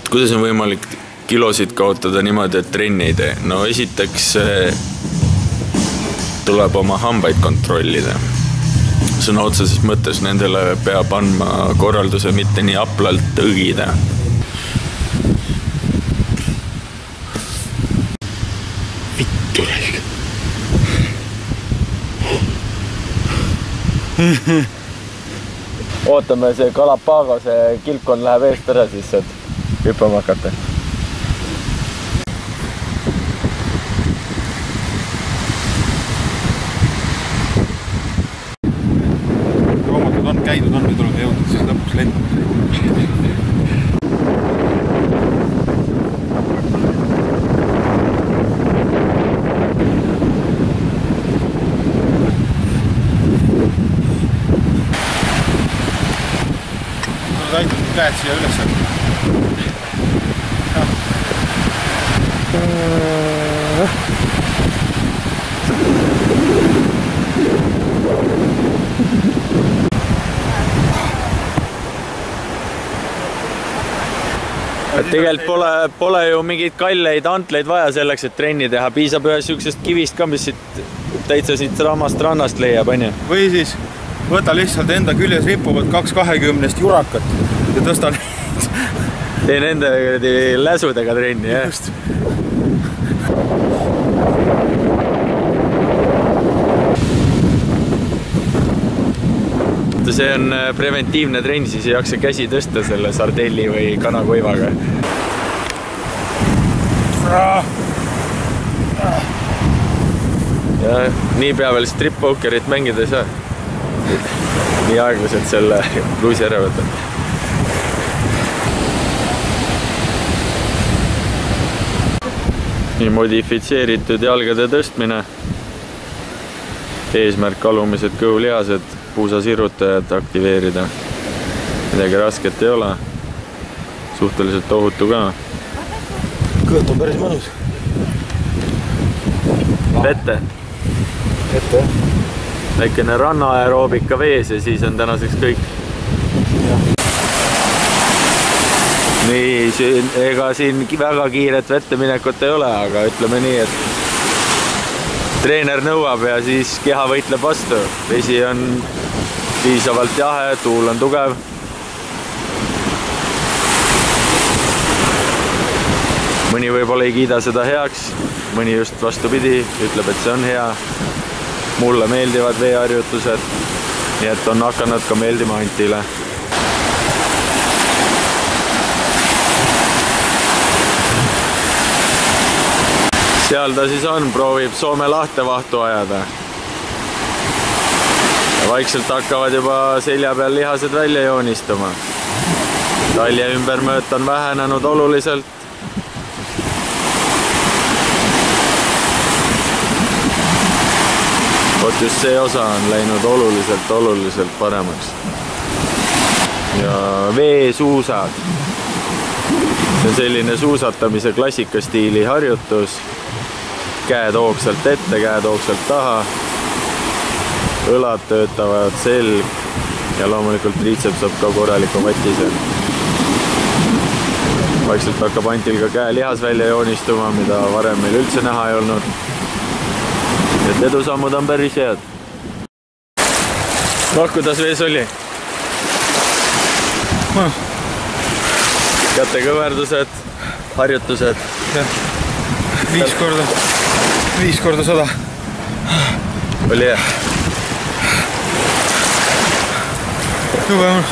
Kuidas on võimalik kilosid kaotada niimoodi, et trenni ei tee? No esiteks tuleb oma hambaid kontrollida. Sõna otseses mõttes nendele peab andma korralduse mitte nii aplalt õgida. Vittu räig. Ootame see Galapagose kilpkond läheb eest ära, siis saad hüppama hakata. Roomatud on käidud, on nüüd oleme jõudnud siis lõpuks lendama. Aitab käed siia üles. Tegelikult pole ju mingeid kalleid antleid vaja selleks, et trenni teha. Piisab ühes sükesest kivist ka, mis täitsa siit ramast rannast leiab, on ju? Või siis võta lihtsalt enda küljes ripuvad 220 jurakat ja tõsta neid. Tee nende läsudega trenni, jah? Just. See on preventiivne trenn, siis ei jaksa käsi tõsta selle sardelli või kanakoivaga. Ja nii pea veel strip-pokerit mängida ei saa. Nii aeglaselt selle pluusi ära võtta. Nii modifitseeritud jalgade tõstmine. Eesmärk alumised kõhulihased, puusasirrutajad aktiveerida. Midagi rasket ei ole. Suhteliselt ohutu ka. Kõht on päris mõnus. Vette. Ette, jah. Väikene ranna aeroobika vees ja siis on tänaseks kõik. Nii, ega siin väga kiiret vette minekut ei ole, aga ütleme nii, et treener nõuab ja siis keha võitleb vastu. Vesi on piisavalt jahe, tuul on tugev. Mõni võib-olla ei kiida seda heaks, mõni just vastupidi, ütleb, et see on hea. Mulle meeldivad veeharjutused, nii et on hakanud ka meeldima Antile. Seal ta siis on, proovib Soome lahte vahtu ajada. Ja vaikselt hakkavad juba selja peal lihased välja joonistuma. Talje ümbermõõt on vähenenud oluliselt. Vot just see osa on läinud oluliselt paremaks. Ja veesuusad. See on selline suusatamise klassikastiili harjutus. Käed hoogsalt ette, käed hoogsalt taha. Õlad töötavad, selg ja loomulikult triitseps saab ka korraliku vatise. Vaikselt hakkab Antil ka käe lihas välja joonistuma, mida varem meil üldse näha ei olnud. Et edusammud on päris head. No, kuidas vees oli? Kätekõverdused, harjutused. 5 korda 100. Oli hea? Jube on.